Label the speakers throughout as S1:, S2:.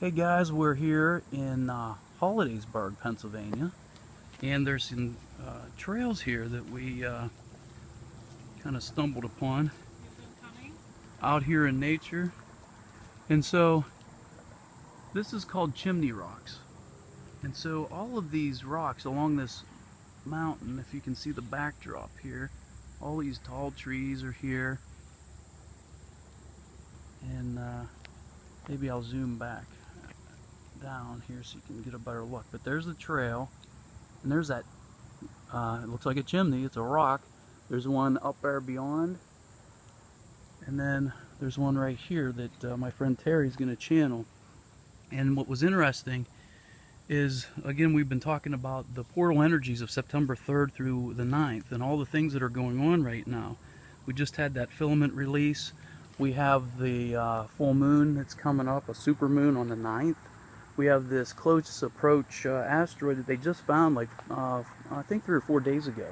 S1: Hey guys, we're here in Hollidaysburg, Pennsylvania, and there's some trails here that we kind of stumbled upon out here in nature. And so this is called Chimney Rocks. And so all of these rocks along this mountain, if you can see the backdrop here, all these tall trees are here. And maybe I'll zoom back down here so you can get a better look. But there's the trail, and there's that it looks like a chimney. It's a rock. There's one up there beyond, and then there's one right here that my friend Teri's going to channel. And what was interesting is, again, we've been talking about the portal energies of September 3rd through the 9th and all the things that are going on right now. We just had that filament release. We have the full moon that's coming up, a super moon on the 9th. We have this closest approach asteroid that they just found like I think 3 or 4 days ago.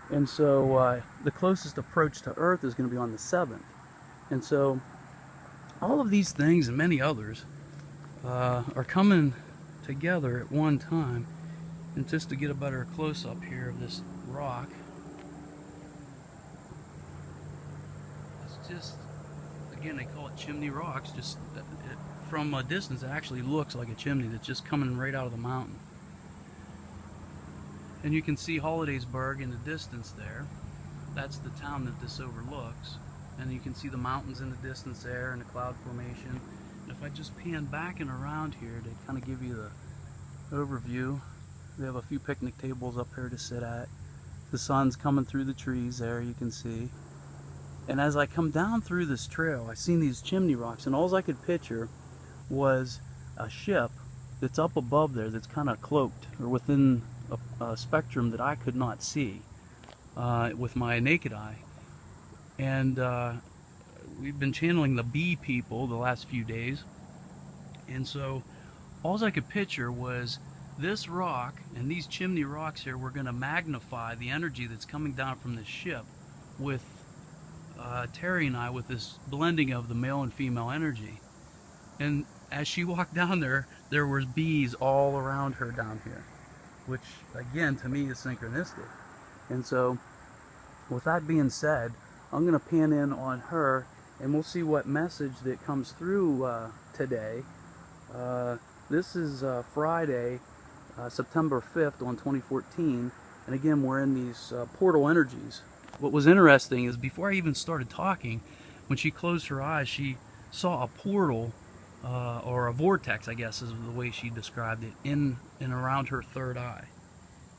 S1: And so the closest approach to Earth is going to be on the 7th. And so all of these things and many others are coming together at one time. And just to get a better close-up here of this rock, it's just, again, they call it Chimney Rocks. Just from a distance, it actually looks like a chimney that's just coming right out of the mountain. And you can see Hollidaysburg in the distance there. That's the town that this overlooks. And you can see the mountains in the distance there and the cloud formation. And if I just pan back and around here to kind of give you the overview, we have a few picnic tables up here to sit at. The sun's coming through the trees there, you can see. And as I come down through this trail, I seen these chimney rocks, and all I could picture was a ship that's up above there that's kind of cloaked, or within a spectrum that I could not see with my naked eye. And we've been channeling the bee people the last few days, and so all I could picture was this rock and these chimney rocks here were going to magnify the energy that's coming down from this ship with Teri and I, with this blending of the male and female energy. And as she walked down there, there was bees all around her down here, which again to me is synchronistic. And so with that being said, I'm going to pan in on her and we'll see what message that comes through today. This is Friday, September 5th on 2014, and again we're in these portal energies. What was interesting is before I even started talking, when she closed her eyes, she saw a portal, or a vortex, I guess is the way she described it, in and around her third eye.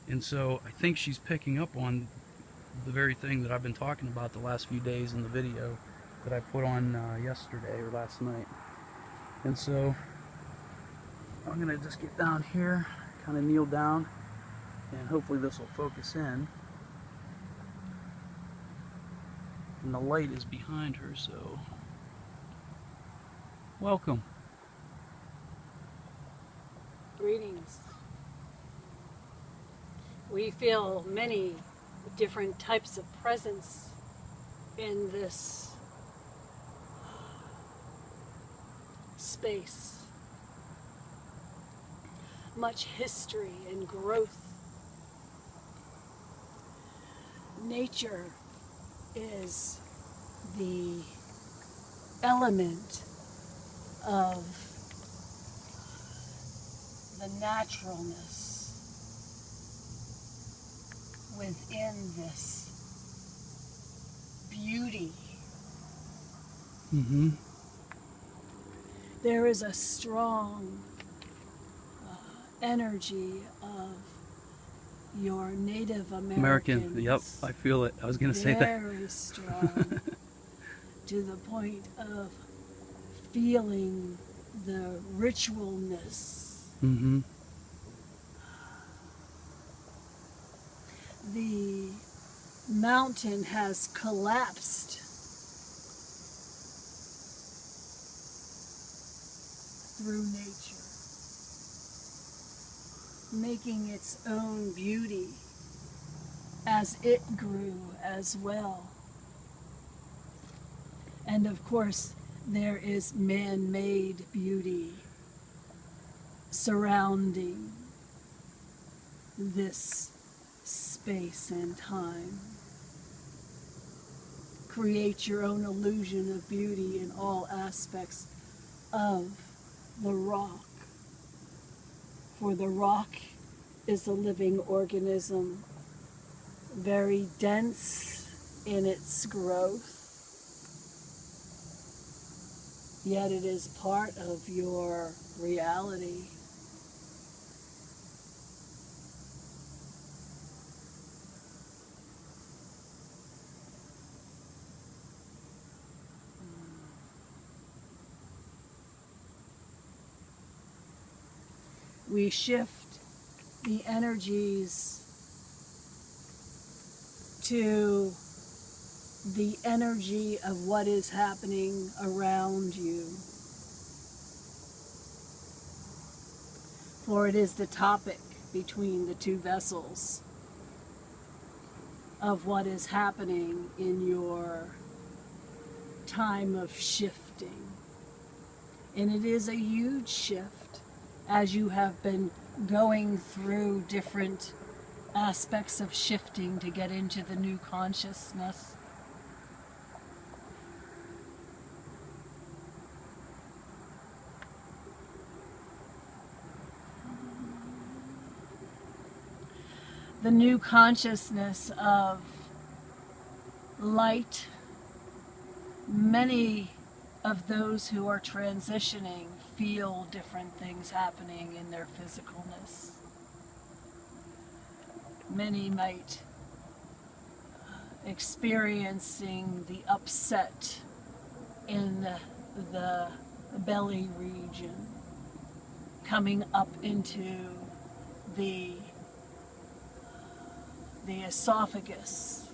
S1: And so I think she's picking up on the very thing that I've been talking about the last few days in the video that I put on yesterday or last night. And so I'm going to just get down here, kind of kneel down, and hopefully this will focus in. And the light is behind her, so welcome.
S2: Greetings. We feel many different types of presence in this space. Much history and growth. Nature is the element of the naturalness within this beauty.
S1: Mm-hmm.
S2: There is a strong energy of your Native Americans.
S1: Yep, I feel it. I was going to say that.
S2: Very strong, to the point of feeling the ritualness.
S1: Mm-hmm.
S2: The mountain has collapsed through nature, making its own beauty as it grew as well. And of course, there is man-made beauty surrounding this space and time. Create your own illusion of beauty in all aspects of the rock. For the rock is a living organism, very dense in its growth, yet it is part of your reality. We shift the energies to the energy of what is happening around you. For it is the topic between the two vessels of what is happening in your time of shifting. And it is a huge shift, as you have been going through different aspects of shifting to get into the new consciousness. The new consciousness of light. Many of those who are transitioning feel different things happening in their physicalness. Many might experiencing the upset in the belly region, coming up into the esophagus,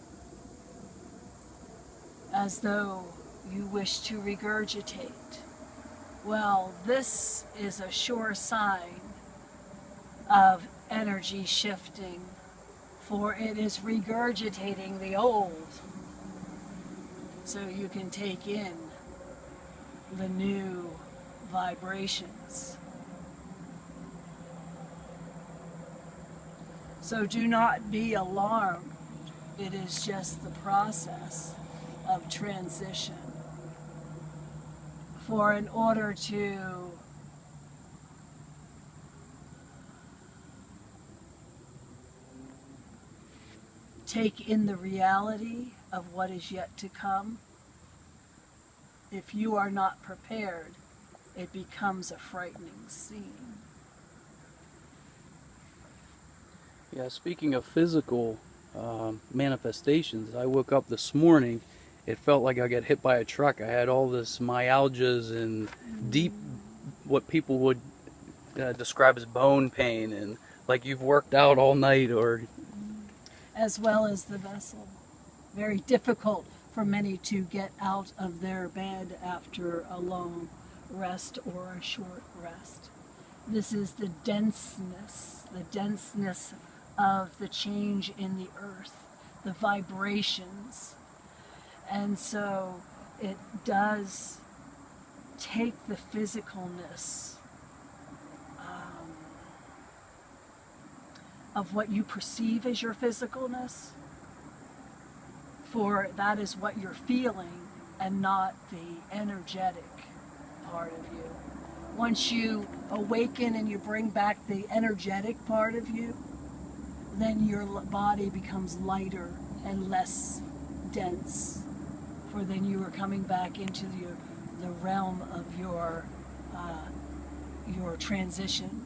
S2: as though you wish to regurgitate. Well, this is a sure sign of energy shifting, for it is regurgitating the old, so you can take in the new vibrations. So do not be alarmed. It is just the process of transition. For in order to take in the reality of what is yet to come, if you are not prepared, it becomes a frightening scene.
S1: Yeah, speaking of physical manifestations, I woke up this morning, it felt like I got hit by a truck. I had all this myalgias and deep, what people would describe as bone pain, and like you've worked out all night, or...
S2: As well as the vessel. Very difficult for many to get out of their bed after a long rest or a short rest. This is the denseness of the change in the earth, the vibrations. And so it does take the physicalness of what you perceive as your physicalness, for that is what you're feeling and not the energetic part of you. Once you awaken and you bring back the energetic part of you, then your body becomes lighter and less dense, for then you are coming back into the realm of your transition.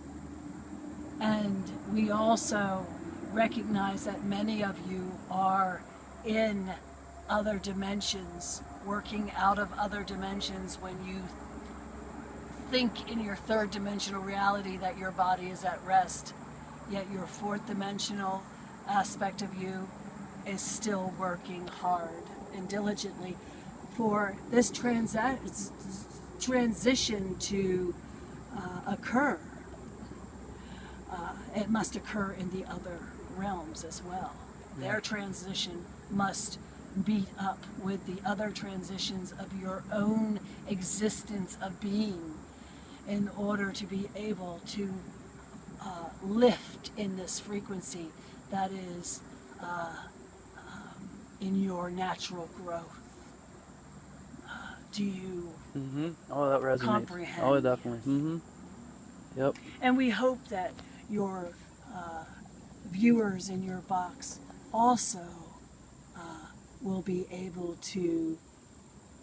S2: And we also recognize that many of you are in other dimensions, working out of other dimensions when you think in your third dimensional reality that your body is at rest, yet your fourth dimensional aspect of you is still working hard and diligently for this transition to occur. It must occur in the other realms as well. Their transition must beat up with the other transitions of your own existence of being. in order to be able to lift in this frequency that is in your natural growth. Do you
S1: Oh, that resonates.
S2: comprehend?
S1: Oh, definitely. Yep.
S2: And we hope that your viewers in your box also will be able to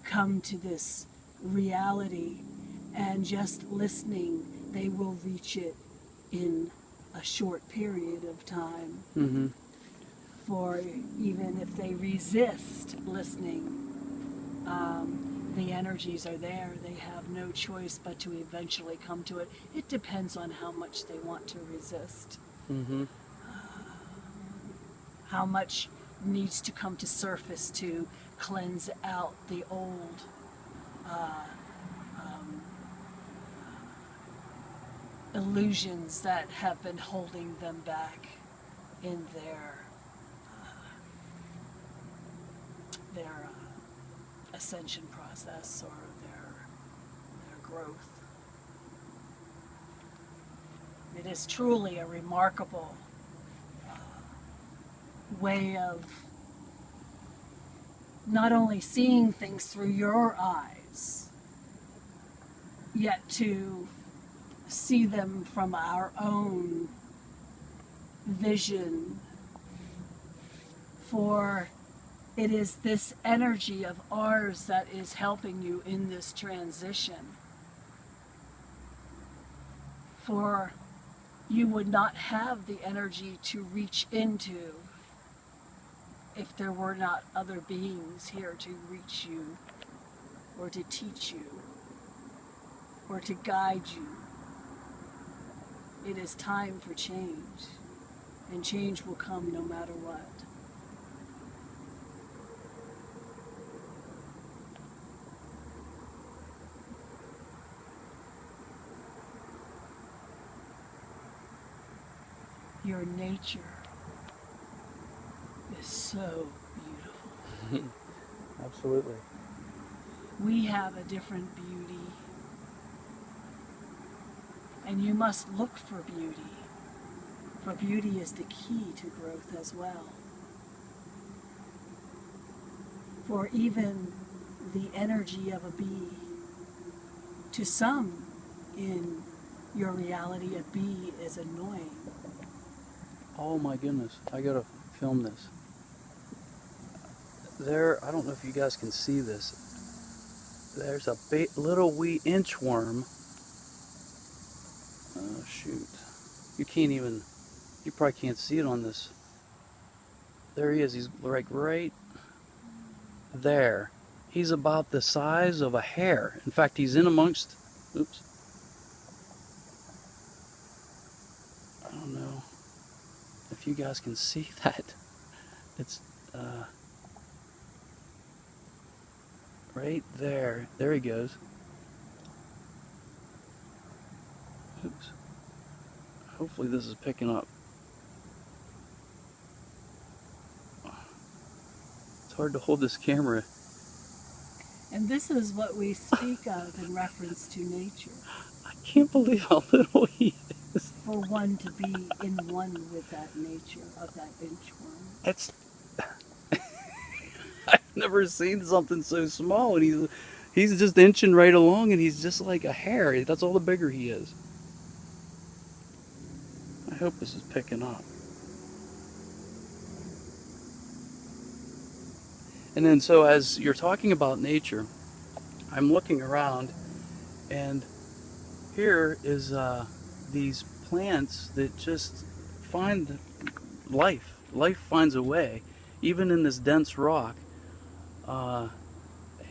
S2: come to this reality, and just listening, they will reach it in a short period of time. For even if they resist listening, the energies are there. They have no choice but to eventually come to it. It depends on how much they want to resist. How much needs to come to surface to cleanse out the old illusions that have been holding them back in their ascension process or their growth. It is truly a remarkable way of not only seeing things through your eyes, yet to see them from our own vision. For it is this energy of ours that is helping you in this transition. For you would not have the energy to reach into if there were not other beings here to reach you, or to teach you, or to guide you. It is time for change, and change will come no matter what. Your nature is so beautiful.
S1: Absolutely.
S2: We have a different beauty, and you must look for beauty, for beauty is the key to growth as well. For even the energy of a bee, to some in your reality, a bee is annoying.
S1: Oh my goodness, I gotta film this. There, I don't know if you guys can see this. There's a little wee inchworm. Oh shoot. You probably can't see it on this. There he is, he's like right there. He's about the size of a hair. In fact, he's in amongst, oops. I don't know if you guys can see that. It's right there. There he goes. Oops. Hopefully this is picking up. It's hard to hold this camera.
S2: And this is what we speak of in reference to nature.
S1: I can't believe how little he is.
S2: For one to be in one with that nature of that inchworm.
S1: It's I've never seen something so small, and he's just inching right along, and he's just like a hair. That's all the bigger he is. I hope this is picking up. And then so as you're talking about nature, I'm looking around, and here is these plants that just find life. Life finds a way, even in this dense rock.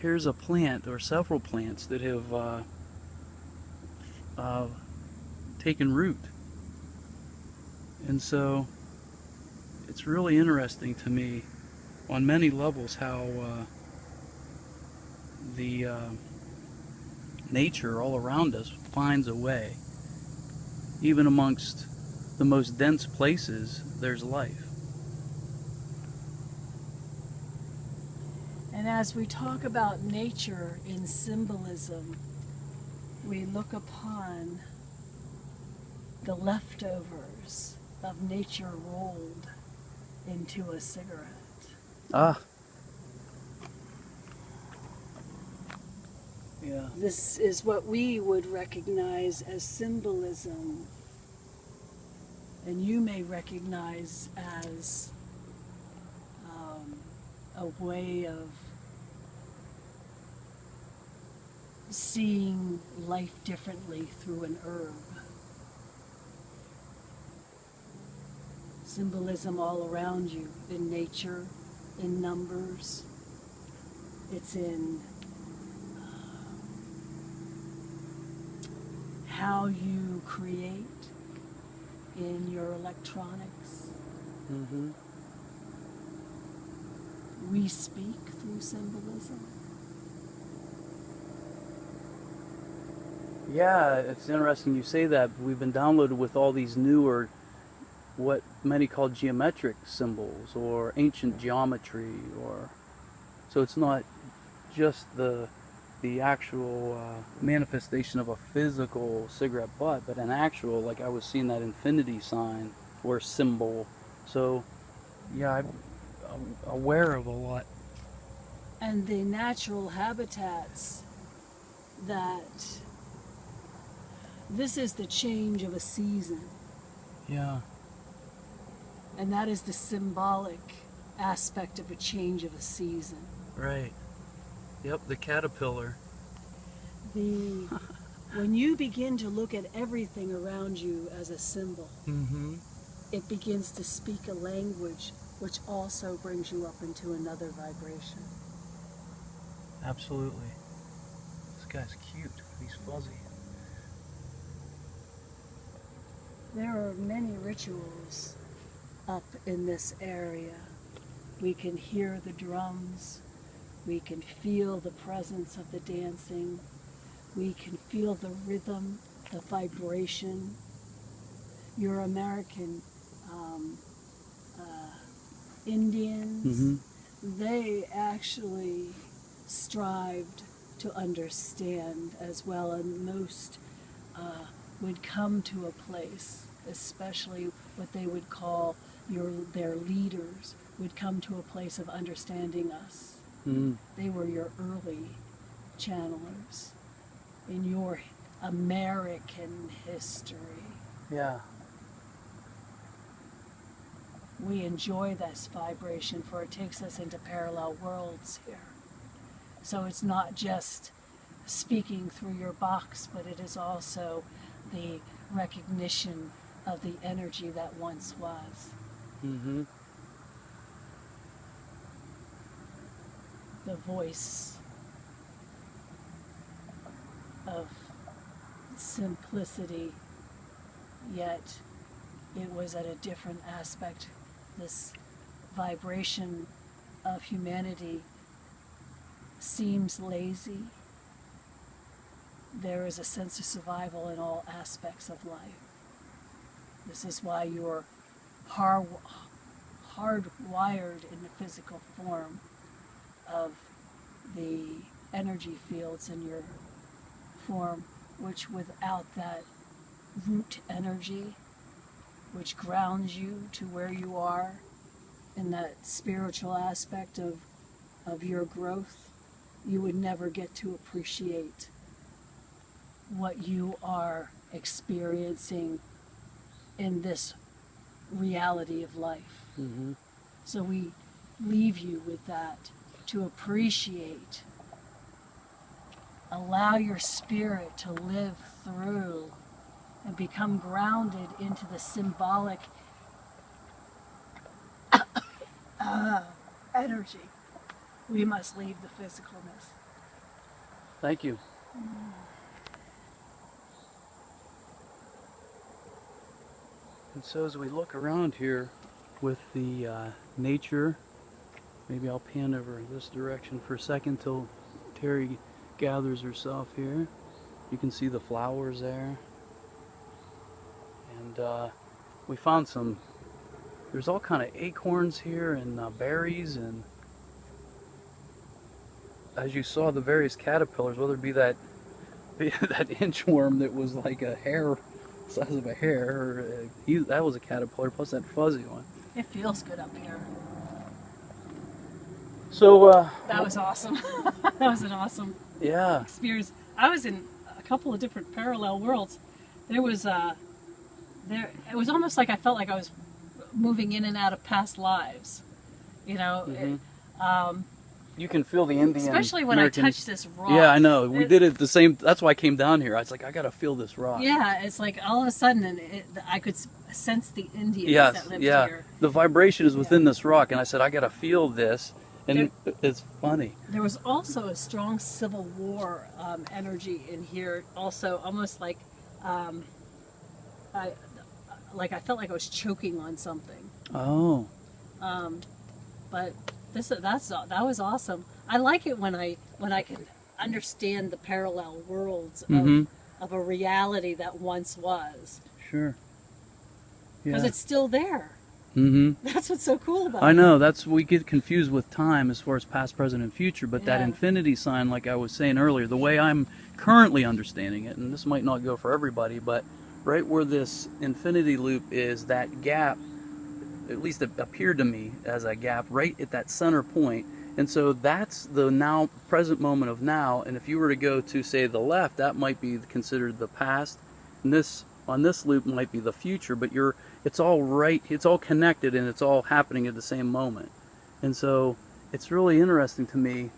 S1: Here's a plant, or several plants, that have taken root. And so it's really interesting to me on many levels how the nature all around us finds a way. Even amongst the most dense places, there's life.
S2: And as we talk about nature in symbolism, we look upon the leftovers of nature rolled into a cigarette.
S1: Ah. Yeah.
S2: This is what we would recognize as symbolism, and you may recognize as a way of seeing life differently through an herb. Symbolism all around you, in nature, in numbers. It's in how you create, in your electronics.
S1: Mm-hmm.
S2: We speak through symbolism.
S1: Yeah, it's interesting you say that. We've been downloaded with all these newer, what many call geometric symbols or ancient geometry, or so it's not just the actual manifestation of a physical cigarette butt, but an actual, like I was seeing that infinity sign or symbol. So yeah, I'm aware of a lot.
S2: And the natural habitats that this is the change of a season,
S1: Yeah.
S2: and that is the symbolic aspect of a change of a season.
S1: Right. Yep, the caterpillar.
S2: When you begin to look at everything around you as a symbol,
S1: Mm-hmm.
S2: it begins to speak a language which also brings you up into another vibration.
S1: Absolutely. This guy's cute. He's fuzzy.
S2: There are many rituals up in this area. We can hear the drums. We can feel the presence of the dancing. We can feel the rhythm, the vibration. Your American Indians, they actually strived to understand as well, and most would come to a place, especially what they would call their leaders, would come to a place of understanding us.
S1: Mm.
S2: They were your early channelers in your American history.
S1: Yeah.
S2: We enjoy this vibration, for it takes us into parallel worlds here. So it's not just speaking through your box, but it is also the recognition of the energy that once was.
S1: Mm-hmm.
S2: The voice of simplicity, yet it was at a different aspect. This vibration of humanity seems lazy. There is a sense of survival in all aspects of life. This is why you're hardwired in the physical form of the energy fields in your form, which without that root energy, which grounds you to where you are in that spiritual aspect of your growth, you would never get to appreciate what you are experiencing in this reality of life.
S1: Mm-hmm.
S2: So we leave you with that, to appreciate. Allow your spirit to live through and become grounded into the symbolic energy. We must leave the physicalness.
S1: Thank you. And so as we look around here with the nature, maybe I'll pan over this direction for a second till Teri gathers herself here. You can see the flowers there. And we found there's all kind of acorns here and berries, and as you saw the various caterpillars, whether it be that that inchworm that was like a hair, size of a hair. That was a caterpillar, plus that fuzzy one.
S2: It feels good up here.
S1: So
S2: That was awesome. That was an awesome
S1: yeah,
S2: experience. I was in a couple of different parallel worlds. There was it was almost like I felt like I was moving in and out of past lives. You know,
S1: you can feel the Indian.
S2: especially when I touched this rock.
S1: Yeah, I know. We did it the same. That's why I came down here. I was like, I gotta feel this rock.
S2: Yeah, it's like all of a sudden I could sense the Indians
S1: Yes,
S2: that lived
S1: yeah.
S2: here.
S1: The vibration is within this rock, and I said, I gotta feel this. And it's funny.
S2: There was also a strong Civil War energy in here. Also, almost like I felt like I was choking on something.
S1: Oh.
S2: But that was awesome. I like it when I can understand the parallel worlds of a reality that once was.
S1: Sure.
S2: Because
S1: Yeah.
S2: it's still there. That's what's so cool about it.
S1: I know. We get confused with time as far as past, present, and future. But that
S2: Yeah.
S1: infinity sign, like I was saying earlier, the way I'm currently understanding it, and this might not go for everybody, but right where this infinity loop is, that gap, at least it appeared to me as a gap right at that center point. And so that's the now present moment of now. And if you were to go to, say, the left, that might be considered the past. And this on this loop might be the future. But it's all right. It's all connected, and it's all happening at the same moment. And so it's really interesting to me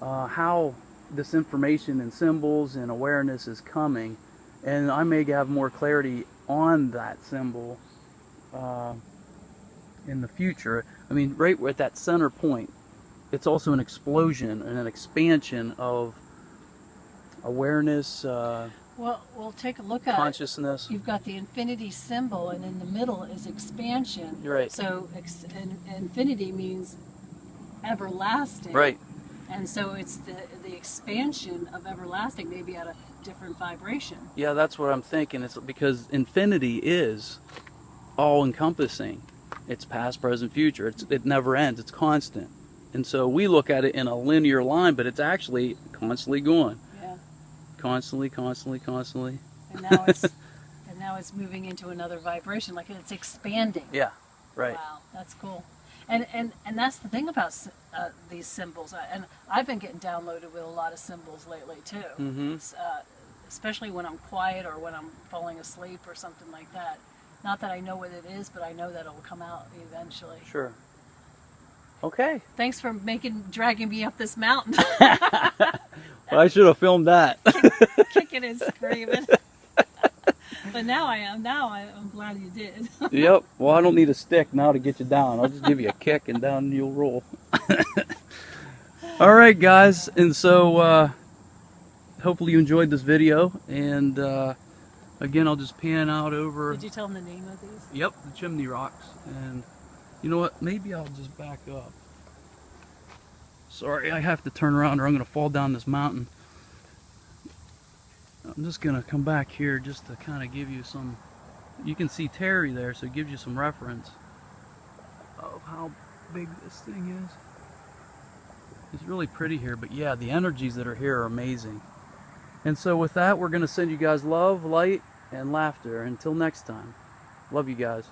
S1: how this information and symbols and awareness is coming. And I may have more clarity on that symbol in the future. I mean, right at that center point, it's also an explosion and an expansion of awareness,
S2: Well, we'll take a look at
S1: consciousness.
S2: You've got the infinity symbol, and in the middle is expansion.
S1: You're right.
S2: So infinity means everlasting.
S1: Right.
S2: And so it's the expansion of everlasting, maybe at a different vibration.
S1: Yeah, that's what I'm thinking. It's because infinity is all-encompassing. It's past, present, future. It never ends. It's constant. And so we look at it in a linear line, but it's actually constantly going.
S2: Yeah.
S1: Constantly, constantly, constantly.
S2: And now it's moving into another vibration, like it's expanding.
S1: Yeah, right.
S2: Wow, that's cool. And that's the thing about these symbols. And I've been getting downloaded with a lot of symbols lately too. Especially when I'm quiet or when I'm falling asleep or something like that. Not that I know what it is, but I know that it'll come out eventually.
S1: Sure. Okay.
S2: Thanks for dragging me up this mountain.
S1: Well, I should have filmed that.
S2: Kicking and screaming. But now I'm glad you did.
S1: Yep. Well, I don't need a stick now to get you down. I'll just give you a kick and down you'll roll. All right, guys. And so hopefully you enjoyed this video. And again, I'll just pan out over.
S2: Did you tell them the name of these?
S1: Yep, the Chimney Rocks. And you know what? Maybe I'll just back up. Sorry, I have to turn around or I'm going to fall down this mountain. I'm just going to come back here just to kind of give you some... You can see Teri there, so it gives you some reference of how big this thing is. It's really pretty here, but yeah, the energies that are here are amazing. And so with that, we're going to send you guys love, light, and laughter. Until next time. Love you guys.